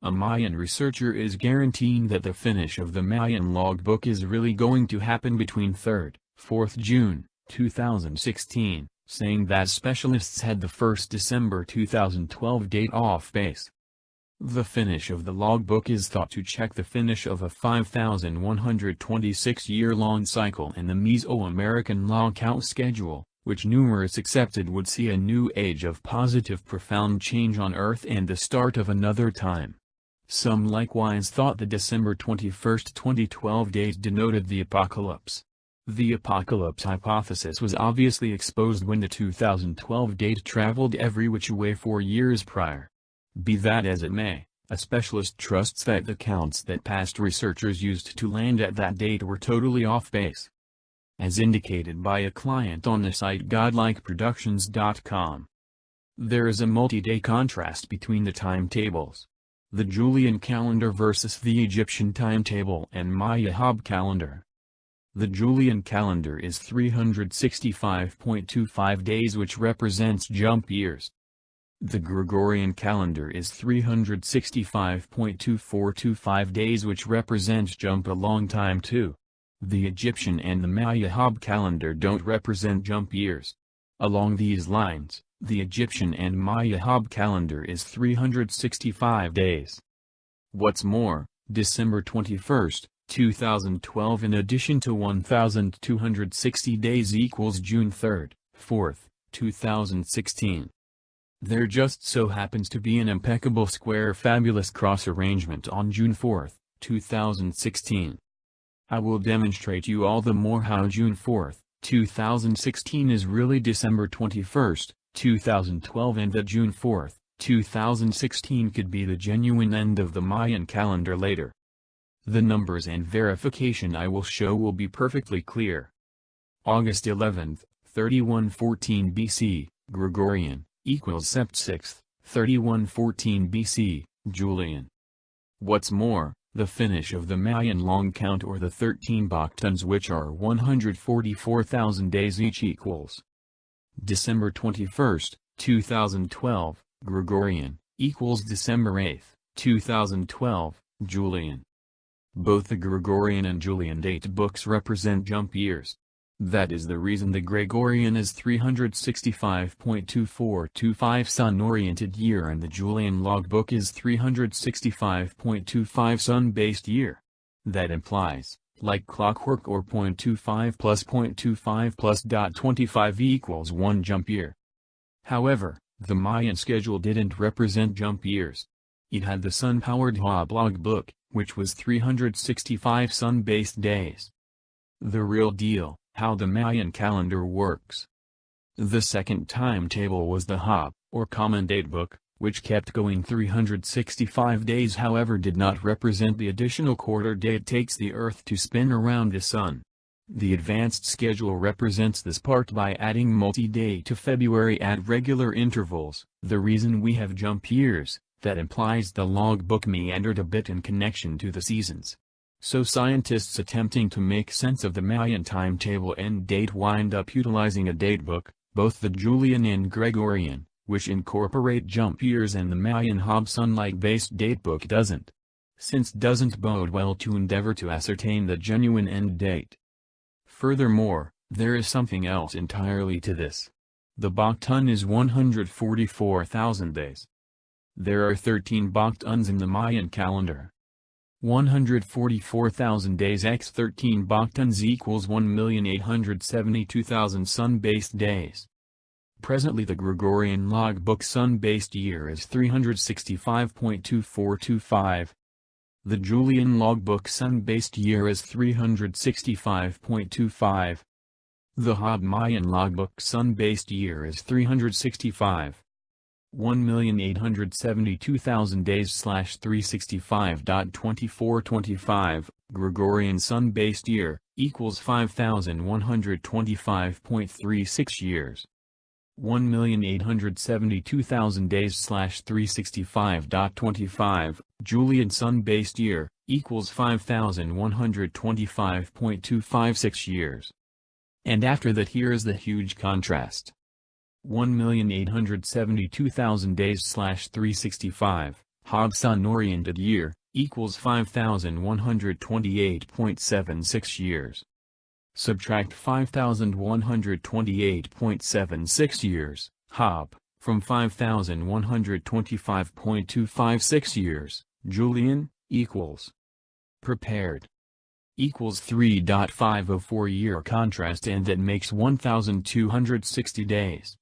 a Mayan researcher is guaranteeing that the finish of the Mayan logbook is really going to happen between 3rd, 4th June, 2016, saying that specialists had the 1st December 2012 date off base. The finish of the logbook is thought to check the finish of a 5,126-year-long cycle in the Mesoamerican log count schedule, which numerous accepted would see a new age of positive profound change on Earth and the start of another time. Some likewise thought the December 21, 2012 date denoted the apocalypse. The apocalypse hypothesis was obviously exposed when the 2012 date traveled every which way 4 years prior. Be that as it may, a specialist trusts that the counts that past researchers used to land at that date were totally off base. As indicated by a client on the site godlikeproductions.com. There is a multi-day contrast between the timetables. The Julian calendar versus the Egyptian timetable and Maya Hab calendar. The Julian calendar is 365.25 days, which represents jump years. The Gregorian calendar is 365.2425 days, which represents jump a long time too. The Egyptian and the Maya Hab calendar don't represent jump years. Along these lines, the Egyptian and Maya Hab calendar is 365 days. What's more, December 21, 2012 in addition to 1,260 days equals June 3, 4, 2016. There just so happens to be an impeccable square fabulous cross arrangement on June 4, 2016. I will demonstrate you all the more how June 4, 2016 is really December 21, 2012, and that June 4, 2016 could be the genuine end of the Mayan calendar later. The numbers and verification I will show will be perfectly clear. August 11, 3114 BC, Gregorian, equals Sept 6, 3114 BC, Julian. What's more, the finish of the Mayan long count, or the 13 Baktons, which are 144,000 days each, equals December 21, 2012, Gregorian, equals December 8, 2012, Julian. Both the Gregorian and Julian date books represent jump years. That is the reason the Gregorian is 365.2425 sun-oriented year and the Julian logbook is 365.25 sun-based year. That implies, like clockwork, or 0.25 plus 0.25 plus .25 equals 1 jump year. However, the Mayan schedule didn't represent jump years. It had the sun-powered Hab logbook, which was 365 sun-based days. The real deal, how the Mayan calendar works. The second timetable was the Hab, or common date book, which kept going 365 days, however did not represent the additional quarter day it takes the Earth to spin around the Sun. The advanced schedule represents this part by adding multi-day to February at regular intervals. The reason we have jump years, that implies the logbook meandered a bit in connection to the seasons. So scientists attempting to make sense of the Mayan timetable end date wind up utilizing a datebook, both the Julian and Gregorian, which incorporate jump years, and the Mayan Hab sunlight-based datebook doesn't. Since doesn't bode well to endeavor to ascertain the genuine end date. Furthermore, there is something else entirely to this. The Bakhtun is 144,000 days. There are 13 Bakthuns in the Mayan calendar. 144,000 days x 13 Bakthuns equals 1,872,000 sun-based days. Presently the Gregorian logbook sun-based year is 365.2425. The Julian logbook sun-based year is 365.25. The Hab Mayan logbook sun-based year is 365. 1,872,000 days / 365.2425, Gregorian sun-based year, equals 5,125.36 years. 1,872,000 days / 365.25, Julian sun-based year, equals 5,125.256 years. And after that here is the huge contrast. 1,872,000 days / 365, Hob sun-oriented year, equals 5,128.76 years. Subtract 5,128.76 years, Hob, from 5,125.256 years, Julian, equals. Prepared. Equals 3.504 year contrast, and that makes 1,260 days.